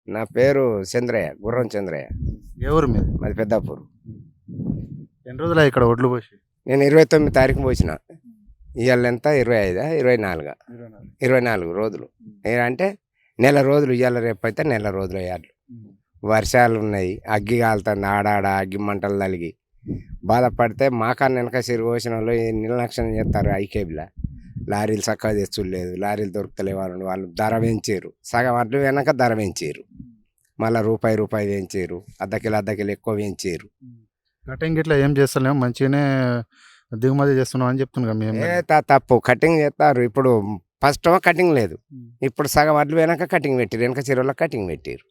నా పేరు చంద్రయ్య, గుర్రం చంద్రయ్య. ఏ ఊరు మీరు? మాది పెద్దాపూర్. ఎన్ని రోజులు ఇక్కడ ఒడ్లు పోసి? నేను 29 తారీఖు పోసిన. ఇవాళ ఎంత 25, 24, 24 రోజులు. అంటే నెల రోజులు. ఇవాళ రేపు అయితే నెల రోజులు అయ్యారు. వర్షాలు ఉన్నాయి, అగ్గి కాలుతుంది, ఆడాడ అగ్గి మంటలు తలిగి బాధపడితే మాకన్నా వెనక సిరి పోసిన వాళ్ళు నిర్లక్ష్యం చేస్తారు. ఐకేబీలో లారీలు చక్కగా తెచ్చులేదు, లారీలు దొరుకుతలే వాళ్ళు ధర పెంచారు. సగం అడ్లు వెనక ధర పెంచారు, మళ్ళీ రూపాయి పెంచారు, అర్ధ కిలో ఎక్కువ పెంచారు. కటింగ్ ఇట్లా ఏం చేస్తలేము, మంచిగానే దిగుమతి చేస్తున్నాం అని చెప్తున్నాం మేము. తప్పు కటింగ్ చేస్తారు. ఇప్పుడు ఫస్ట్ కటింగ్ లేదు, ఇప్పుడు సగం అడ్లు వెనక కటింగ్ పెట్టారు, వెనక చెరువులో కటింగ్ పెట్టారు.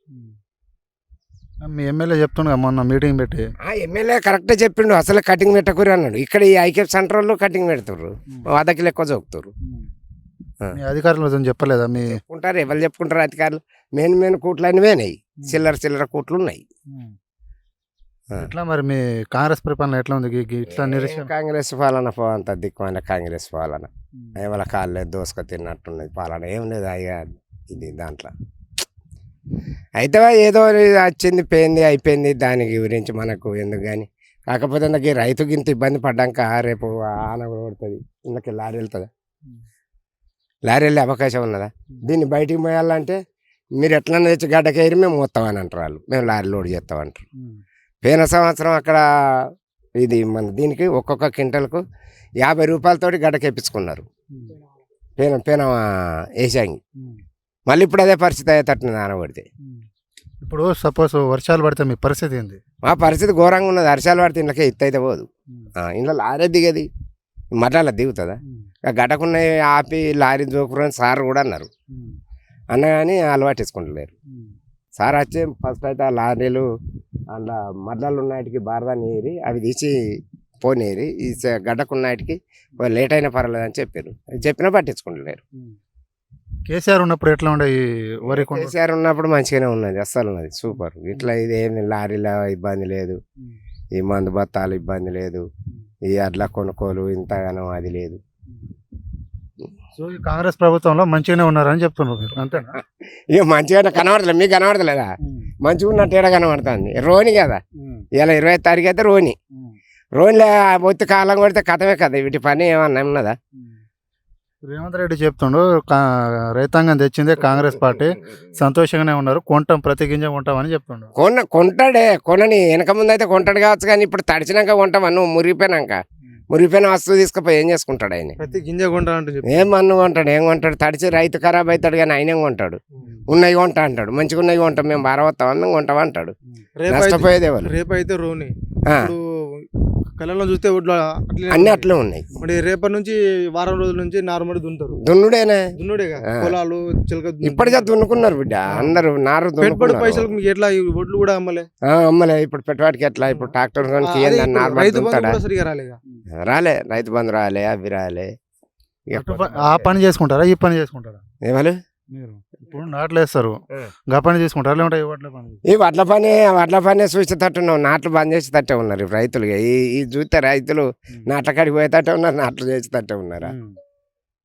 మీ ఎమ్మెల్యే చెప్తుండగా మొన్న మీటింగ్ పెట్టి. ఎమ్మెల్యే కరెక్టే చెప్పిండు, అసలు కటింగ్ పెట్టకూరి అన్నాడు. ఇక్కడ ఈ ఐకేప్ సెంటర్లో కటింగ్ పెడతారు, అర్ధ కిలో ఎక్కువ చోపుతారు. మీ అధికారులు చెప్పలేదా? మీ చెప్పుకుంటారు, ఎవరు చెప్పుకుంటారు అధికారులు. మెయిన్ కూట్లు అన్నీ పోయినాయి, చిల్లర కూట్లు ఉన్నాయి. ఎట్లా మరి మీ కాంగ్రెస్ పరిపాలన ఎట్లా ఉంది? ఇట్లా కాంగ్రెస్ పాలన అంత దిక్కుమైన కాంగ్రెస్ పాలన ఏమైనా కాళ్ళే దోసుక తిన్నట్టున్నది పాలన. ఏం లేదు అయ్యా ఇది దాంట్లో. అయితే ఏదో వచ్చింది పోయింది అయిపోయింది, దాని గురించి మనకు ఎందుకు. కానీ కాకపోతే నాకు రైతుకి ఇంత ఇబ్బంది పడ్డాక రేపు ఆన కొడుతుంది, ఇందుకే లారీ వెళ్తుందా? లారీ వెళ్ళే అవకాశం ఉన్నదా? దీన్ని బయటికి పోయాలంటే మీరు ఎట్లన్నా తెచ్చి గడ్డకేరి మేము మొత్తామని అంటారు వాళ్ళు, మేము లారీ లోడ్ చేస్తామంటారు. పోయిన సంవత్సరం అక్కడ ఇది మన దీనికి ఒక్కొక్క క్వింటల్కు 50 రూపాయలతోటి గడ్డకెప్పించుకున్నారు. పేన వేసాంగి. మళ్ళీ ఇప్పుడు అదే పరిస్థితి అయ్యేటట్టున్నది ఆనబడితే. ఇప్పుడు సపోజ్ వర్షాలు పడితే మీ పరిస్థితి ఏంది? మా పరిస్థితి ఘోరంగా ఉన్నది. వర్షాలు పడితే ఇంట్లోకే ఎత్తు అయితే పోదు, ఇంట్లో లారీ దిగది, మళ్ళీ దిగుతుందా? గడ్డకున్న ఆపి లారీ జోకురని సార్ కూడా అన్నారు, అన్న కానీ అలవాటు వేసుకుంటలేరు. సార్ వచ్చి ఫస్ట్ అయితే ఆ లారీలు అందులో మడ్డలు ఉన్నాటికి బారదాన్ని ఏరి అవి తీసి పోనేరి, ఈ గడ్డకున్నాటికి లేట్ అయినా పర్వాలేదు అని చెప్పారు. చెప్పినా పట్టించుకుంటలేరు. కేసీఆర్ ఉన్నప్పుడు ఎట్లా ఉండే వరి? కేసీఆర్ ఉన్నప్పుడు మంచిగానే ఉన్నది, అస్సలు ఉన్నది సూపర్. ఇట్లా ఇది ఏమి లారీలో ఇబ్బంది లేదు, ఈ మందు బత్తాలు ఇబ్బంది లేదు, ఈ అడ్ల కొనుక్కోలు ఇంతగానో అది లేదు. సో ఈ కాంగ్రెస్ ప్రభుత్వంలో మంచిగానే ఉన్నారని చెప్తున్నారు మీరు, అంతేనా? ఇక మంచిగానే కనబడలేదు, మీకు కనబడతలేదా? మంచిగా ఉన్నట్టు ఏడా కనబడుతుంది. రోని కదా, ఇలా 25 తారీఖు అయితే రోనిలో ఒత్తి కాలం కొడితే కథమే కదా, వీటి పని ఏమన్నా ఉన్నదా? రేవంత్ రెడ్డి చెప్తుండు రైతాంగం తెచ్చిందే కాంగ్రెస్ పార్టీ, సంతోషంగానే ఉన్నారు, కొంటాం ప్రతి గింజ కొంటామని చెప్తుండు. కొంటాడే, కొనని వెనక ముందు అయితే కొంటాడు కావచ్చు, కానీ ఇప్పుడు తడిచినాక కొంటామా? నువ్వు మురిగిపోయిన వస్తువు తీసుకుపోయి ఏం చేసుకుంటాడు ఆయన? ప్రతి గింజ కొంటాడు. ఏం మన్ను కొంటాడు, ఏం కొంటాడు? తడిచి రైతు ఖరాబ్ అవుతాడు, కానీ ఆయన ఏం కొంటాడు? ఉన్నవి కొంటా అంటాడు, మంచిగా ఉన్నవి కొంటాం, మేము బారవస్తామా, మేము కొంటామా అంటాడు. నష్టపోయేదే వాళ్ళు. రేపు అయితే రోని కళ్ళలో చూస్తే అన్ని అట్లే ఉన్నాయి. మరి రేపటి నుంచి వారం రోజుల నుంచి నార్మల్ దున్నుతారు. దున్నుడేగా పొలాలు చిలక ఇప్పటికే దున్నుకున్నారు బిడ్డ అందరు. నారు పెట్టుబడి పైసలకు మీకు ఎట్లా ఒడ్లు కూడా అమ్మలే ఇప్పుడు పెట్టుబడికి ఎట్లా? ఇప్పుడు ట్రాక్టర్ సరిగా రాలే, రైతు బంధు రాలే, అవి రాలే. ఆ పని చేసుకుంటారా, ఈ పని చేసుకుంటారా? ఏమలు మీరు ఇప్పుడు నాట్లు వేస్తారు, గా పని చేసుకుంటారు, లేకుంటే ఈ వడ్ల పని చూసేటట్టున్నావు, నాట్లు బంద్ చేసేటట్టే ఉన్నారు రైతులు. ఈ చూస్తే రైతులు నాట్ల కాడికి పోయేటట్టే ఉన్నారు, నాట్లు చేసేటట్టే ఉన్నారా?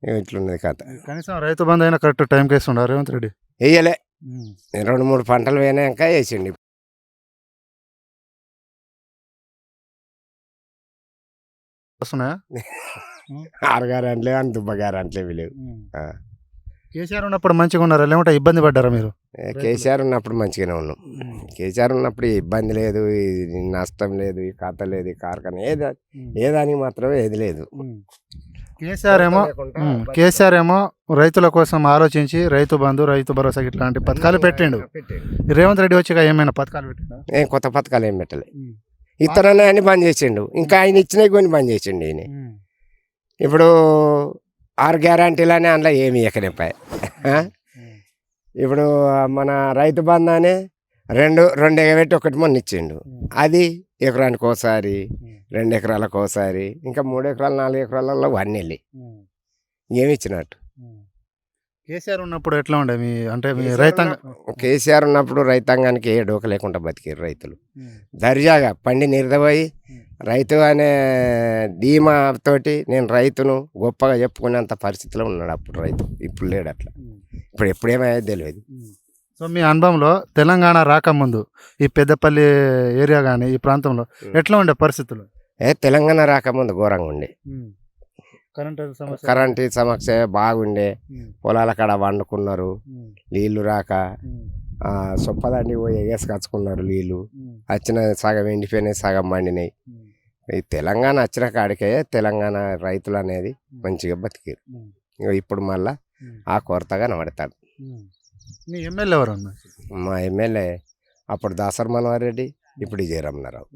ఇట్లున్నది కథ. కనీసం రైతు బంధు అయినా కరెక్ట్ టైంకి వేస్తుండారు రేవంత్ రెడ్డి. వేయలే, 2-3 పంటలు పోయినాక వేసిండి. వస్తున్నాయా? 6 గ్యారెంట్లే అని దుబ్బ గ్యారెంట్లే లేవు. కేసీఆర్ ఉన్నప్పుడు మంచిగా ఉన్నారా, లేకుంటే ఇబ్బంది పడ్డారా మీరు? కేసీఆర్ ఉన్నప్పుడు మంచిగానే ఉన్నాం. కేసీఆర్ ఉన్నప్పుడు ఈ లేదు, ఈ నష్టం లేదు, ఈ కథ లేదు, ఈ కార్ఖాన ఏదానికి మాత్రమే ఏది లేదు. కేసీఆర్ ఏమో రైతుల కోసం ఆలోచించి రైతు బంధు, రైతు భరోసా ఇట్లాంటి పథకాలు పెట్టిండు. రేవంత్ రెడ్డి వచ్చి ఏమైనా పథకాలు పెట్టిండు? ఏం కొత్త పథకాలు ఏం పెట్టలే. ఇతరులు అన్ని బంద్ చేసిండు, ఇంకా ఆయన ఇచ్చినవి కొన్ని బంద్ చేసిండు ఈయన. ఇప్పుడు 6 గ్యారంటీలనే అందులో ఏమి ఎక్కడిపాయి. ఇప్పుడు మన రైతు బంధు అనే రెండు ఎగబెట్టి ఒకటి మొన్న ఇచ్చిండు, అది ఎకరానికి ఒకసారి, 2 ఎకరాలకు ఒకసారి, ఇంకా 3 ఎకరాలు 4 ఎకరాలలో 1 వెళ్ళి ఏమి ఇచ్చినట్టు. కేసీఆర్ ఉన్నప్పుడు ఎట్లా ఉండే మీ అంటే మీ రైతాంగం? కేసీఆర్ ఉన్నప్పుడు రైతాంగానికి ఏ డోక లేకుండా బతికారు రైతులు. దర్జాగా పండి నిర్దపోయి రైతు అనే ధీమాతోటి నేను రైతును గొప్పగా చెప్పుకునేంత పరిస్థితిలో ఉన్నాడు అప్పుడు రైతు. ఇప్పుడు లేడు అట్లా. ఇప్పుడు ఎప్పుడేమయ్యేది తెలియదు. సో మీ అనుభవంలో తెలంగాణ రాకముందు ఈ పెద్దపల్లి ఏరియా కానీ ఈ ప్రాంతంలో ఎట్లా ఉండే పరిస్థితులు? తెలంగాణ రాకముందు ఘోరంగా ఉండే, కరెంట్ సమస్య, కరెంటు సమస్య బాగుండే, పొలాల కాడ వండుకున్నారు, నీళ్లు రాక సొప్పదండి పోయి ఎగేసుకొచ్చుకున్నారు నీళ్ళు, వచ్చిన సగం ఎండిపోయినాయి, సగం మండినాయి. ఈ తెలంగాణ వచ్చిన కాడికే తెలంగాణ రైతులు అనేది మంచిగా బతికారు. ఇప్పుడు మళ్ళా ఆ కొరతగా కనబడతాడు. మీ ఎమ్మెల్యే ఎవరు అన్న? మా ఎమ్మెల్యే అప్పుడు దాసర్ మనోహర్ రెడ్డి, ఇప్పుడు జయరామరావు.